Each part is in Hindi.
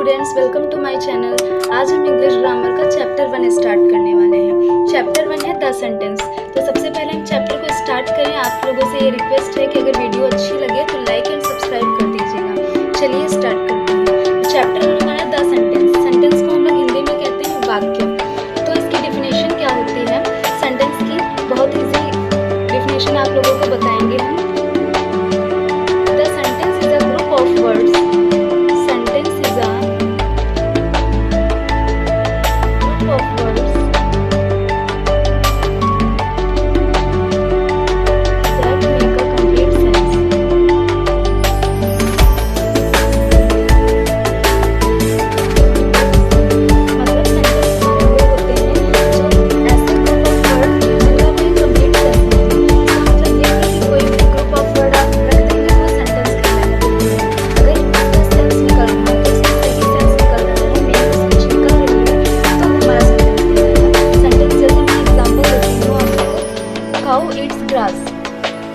Students, welcome to my channel. आज हम इंग्लिश ग्रामर का चैप्टर 1 स्टार्ट करने वाले हैं। चैप्टर 1 है द सेंटेंस। तो सबसे पहले हम चैप्टर को स्टार्ट करें। आप लोगों से ये रिक्वेस्ट है कि अगर वीडियो अच्छी लगे तो लाइक एंड सब्सक्राइब कर दीजिएगा। चलिए स्टार्ट करते हैं। चैप्टर 1 हमारा द सेंटेंस। सेंटेंस को हम लोग हिंदी में कहते हैं वाक्य। तो इसकी डिफिनेशन क्या होती है सेंटेंस की? बहुत ईजी डिफिनेशन आप लोगों को बताएंगे हम। The sentence is a group of words.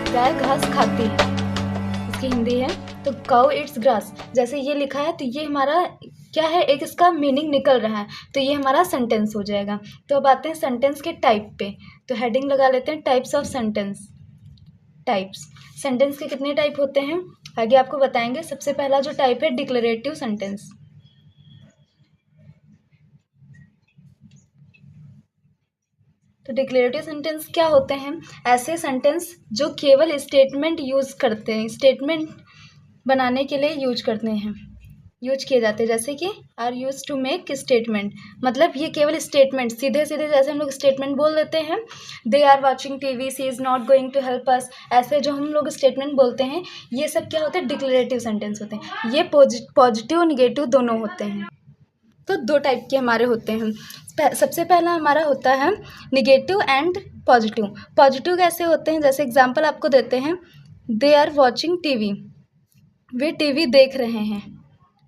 गाय घास खाती है, इसकी हिंदी है। तो काउ इट्स ग्रास, जैसे ये लिखा है तो ये हमारा क्या है, एक इसका मीनिंग निकल रहा है, तो ये हमारा सेंटेंस हो जाएगा। तो अब आते हैं सेंटेंस के टाइप पे। तो हेडिंग लगा लेते हैं types of sentence. Types sentence के कितने टाइप होते हैं आगे आपको बताएंगे। सबसे पहला जो टाइप है डिक्लेरेटिव सेंटेंस। तो डिक्लेरेटिव सेंटेंस क्या होते हैं? ऐसे सेंटेंस जो केवल स्टेटमेंट यूज करते हैं, स्टेटमेंट बनाने के लिए यूज किए जाते हैं। जैसे कि are use to make statement, मतलब ये केवल स्टेटमेंट सीधे सीधे जैसे हम लोग स्टेटमेंट बोल देते हैं, they are watching TV, she is not going to help us, ऐसे जो हम लोग स्टेटमेंट बोलते हैं ये सब क्या होते हैं? डिक्लेरेटिव सेंटेंस होते हैं। ये पॉजिटिव और निगेटिव दोनों होते हैं। तो दो टाइप के हमारे होते हैं। सबसे पहला हमारा होता है निगेटिव एंड पॉजिटिव। पॉजिटिव कैसे होते हैं? जैसे एग्जांपल आपको देते हैं, दे आर वॉचिंग टीवी, वे टीवी देख रहे हैं।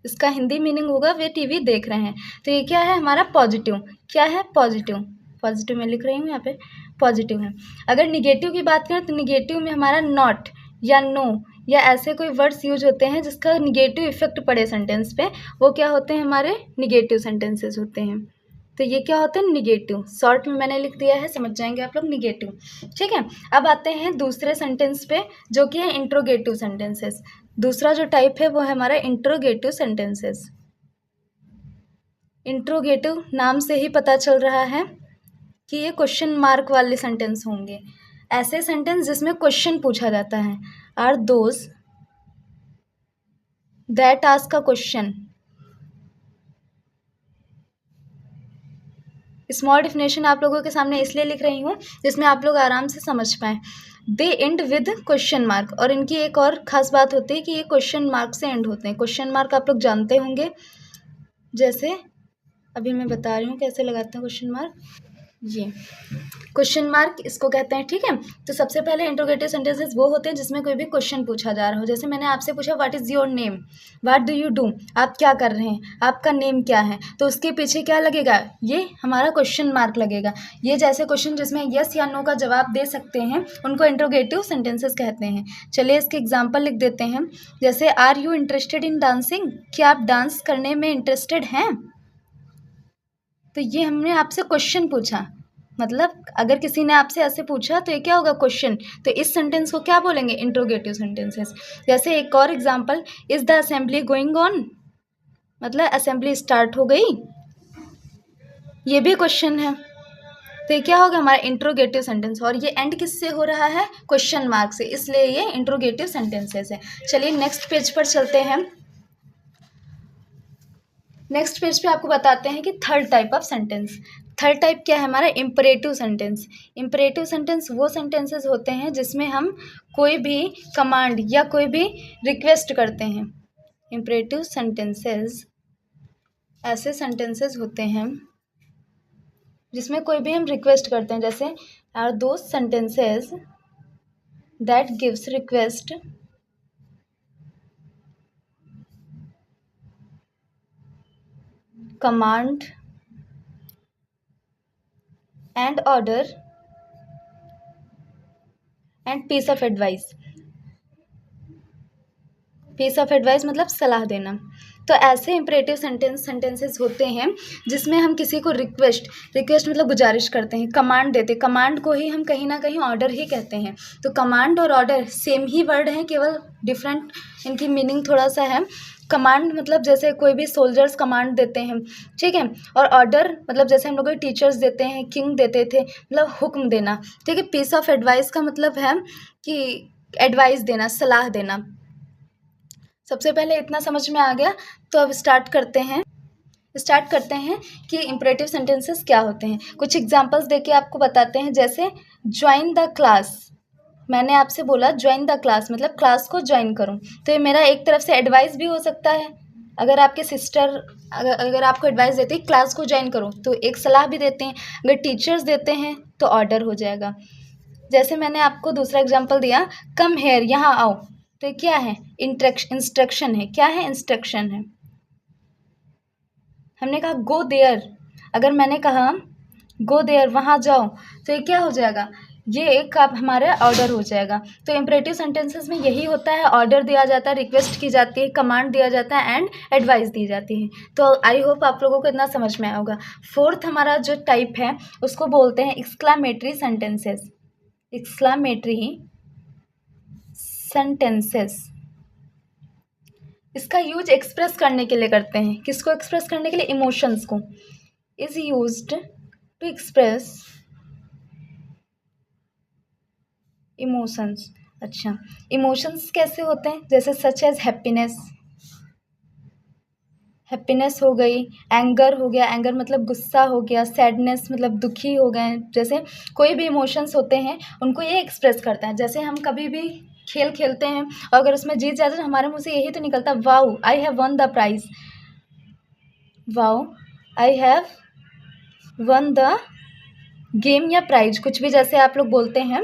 इसका हिंदी मीनिंग होगा वे टीवी देख रहे हैं। तो ये क्या है हमारा पॉजिटिव। क्या है? पॉजिटिव। पॉजिटिव में लिख रही हूँ, यहाँ पे पॉजिटिव है। अगर निगेटिव की बात करें तो निगेटिव में हमारा नॉट या नो या ऐसे कोई वर्ड्स यूज होते हैं जिसका निगेटिव इफेक्ट पड़े सेंटेंस पे, वो क्या होते हैं? हमारे निगेटिव सेंटेंसेस होते हैं। तो ये क्या होते हैं? निगेटिव। शॉर्ट में मैंने लिख दिया है, समझ जाएंगे आप लोग, निगेटिव। ठीक है, अब आते हैं दूसरे सेंटेंस पे जो कि है इंट्रोगेटिव सेंटेंसेस। दूसरा जो टाइप है वो है हमारा इंट्रोगेटिव सेंटेंसेस। इंट्रोगेटिव नाम से ही पता चल रहा है कि ये क्वेश्चन मार्क वाले सेंटेंस होंगे। ऐसे सेंटेंस जिसमें क्वेश्चन पूछा जाता है। Are those that ask a question. Small definition आप लोगों के सामने इसलिए लिख रही हूँ जिसमें आप लोग आराम से समझ पाएँ। दे एंड विद क्वेश्चन मार्क, और इनकी एक और ख़ास बात होती है कि ये क्वेश्चन मार्क से एंड होते हैं। क्वेश्चन मार्क आप लोग जानते होंगे, जैसे अभी मैं बता रही हूँ कैसे लगाते हैं क्वेश्चन मार्क। ये क्वेश्चन मार्क इसको कहते हैं। ठीक है, तो सबसे पहले इंट्रोगेटिव सेंटेंसेस वो होते हैं जिसमें कोई भी क्वेश्चन पूछा जा रहा हो। जैसे मैंने आपसे पूछा what is your name, what do you do, आप क्या कर रहे हैं, आपका नेम क्या है, तो उसके पीछे क्या लगेगा? ये हमारा क्वेश्चन मार्क लगेगा। ये जैसे क्वेश्चन जिसमें यस या नो का जवाब दे सकते हैं उनको इंट्रोगेटिव सेंटेंसेस कहते हैं। चलिए इसके एग्जाम्पल लिख देते हैं। जैसे are you interested in dancing, क्या आप डांस करने में इंटरेस्टेड हैं? तो ये हमने आपसे क्वेश्चन पूछा, मतलब अगर किसी ने आपसे ऐसे पूछा तो ये क्या होगा? क्वेश्चन। तो इस सेंटेंस को क्या बोलेंगे? Interrogative sentences. जैसे एक और example, is the assembly going on, मतलब असेंबली स्टार्ट हो गई, ये भी क्वेश्चन है। तो ये क्या होगा? हमारा इंट्रोगेटिव सेंटेंस। और ये एंड किससे हो रहा है? क्वेश्चन मार्क से, इसलिए ये इंट्रोगेटिव सेंटेंसेस है। चलिए नेक्स्ट पेज पर चलते हैं। नेक्स्ट पेज पे आपको बताते हैं कि third type of sentence. Third type क्या है हमारा? Imperative sentence. इम्परेटिव सेंटेंस वो सेंटेंसेस होते हैं जिसमें हम कोई भी कमांड या कोई भी रिक्वेस्ट करते हैं। इम्परेटिव सेंटेंसेस ऐसे सेंटेंसेस होते हैं जिसमें कोई भी हम रिक्वेस्ट करते हैं। जैसे are those sentences that gives request command and order and piece of advice। piece of advice मतलब सलाह देना। तो ऐसे इम्परेटिव सेंटेंसेस होते हैं जिसमें हम किसी को रिक्वेस्ट मतलब गुजारिश करते हैं, कमांड देते हैं। कमांड को ही हम कहीं ना कहीं ऑर्डर ही कहते हैं। तो कमांड और ऑर्डर सेम ही वर्ड हैं, केवल डिफरेंट इनकी मीनिंग थोड़ा सा है। कमांड मतलब जैसे कोई भी सोल्जर्स कमांड देते हैं, ठीक है। और ऑर्डर मतलब जैसे हम लोग को टीचर्स देते हैं, किंग देते थे, मतलब हुक्म देना, ठीक है। पीस ऑफ एडवाइस का मतलब है कि एडवाइस देना, सलाह देना। सबसे पहले इतना समझ में आ गया, तो अब स्टार्ट करते हैं कि इम्परेटिव सेंटेंसेस क्या होते हैं। कुछ एग्जांपल्स देके आपको बताते हैं। जैसे ज्वाइन द क्लास, मैंने आपसे बोला ज्वाइन द क्लास मतलब क्लास को ज्वाइन करूं, तो ये मेरा एक तरफ से एडवाइस भी हो सकता है। अगर आपके सिस्टर अगर आपको एडवाइस देते हैं क्लास को ज्वाइन करो, तो एक सलाह भी देते हैं। अगर टीचर्स देते हैं तो ऑर्डर हो जाएगा। जैसे मैंने आपको दूसरा एग्जांपल दिया, कम हेयर, यहाँ आओ, तो ये क्या है? इंस्ट्रक्शन है। क्या है? इंस्ट्रक्शन है। हमने कहा गो देयर, अगर मैंने कहा गो देयर, वहाँ जाओ, तो ये क्या हो जाएगा? ये एक आप हमारा ऑर्डर हो जाएगा। तो इम्परेटिव सेंटेंसेस में यही होता है, ऑर्डर दिया जाता है, रिक्वेस्ट की जाती है, कमांड दिया जाता है एंड एडवाइस दी जाती है। तो आई होप आप लोगों को इतना समझ में आया होगा। फोर्थ हमारा जो टाइप है उसको बोलते हैं एक्सक्लामेटरी सेंटेंसेस। एक्सक्लामेटरी सेंटेंसेस, इसका यूज एक्सप्रेस करने के लिए करते हैं। किसको एक्सप्रेस करने के लिए? इमोशंस को। Is used to express emotions. अच्छा, इमोशंस कैसे होते हैं? जैसे सच एज हैप्पीनेस, हैप्पीनेस हो गई। एंगर हो गया, एंगर मतलब गुस्सा हो गया। सैडनेस मतलब दुखी हो गए। जैसे कोई भी इमोशंस होते हैं उनको ये एक्सप्रेस करता है। जैसे हम कभी भी खेल खेलते हैं और अगर उसमें जीत जाते हैं तो हमारे मुंह से यही तो निकलता, wow I have won the prize, wow I have won the game या प्राइज, कुछ भी जैसे आप लोग बोलते हैं।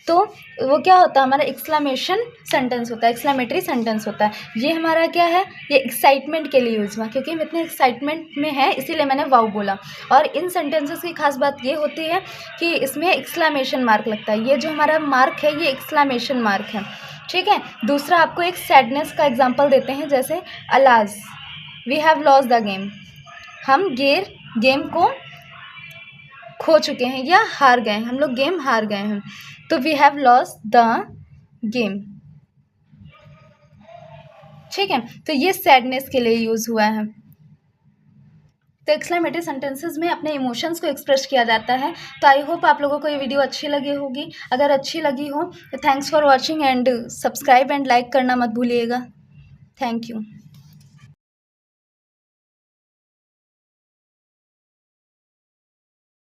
तो वो क्या होता है? हमारा एक्सक्लामेशन सेंटेंस होता है, एक्सक्लामेटरी सेंटेंस होता है। ये हमारा क्या है? ये एक्साइटमेंट के लिए यूज हुआ, क्योंकि हम इतने एक्साइटमेंट में हैं इसीलिए मैंने वाओ बोला। और इन सेंटेंसेस की खास बात ये होती है कि इसमें एक्सक्लामेशन मार्क लगता है। ये जो हमारा मार्क है ये एक्सक्लामेशन मार्क है, ठीक है। दूसरा आपको एक सैडनेस का एग्जाम्पल देते हैं। जैसे alas we have lost the game, हम गेम को खो चुके हैं या हार गए हैं, हम लोग गेम हार गए हैं, तो we have lost the game, ठीक है। तो ये सैडनेस के लिए यूज हुआ है। तो एक्सक्लेमेटरी सेंटेंसेस में अपने इमोशंस को एक्सप्रेस किया जाता है। तो आई होप आप लोगों को ये वीडियो अच्छी लगी होगी। अगर अच्छी लगी हो तो thanks for watching and subscribe and like करना मत भूलिएगा। Thank you.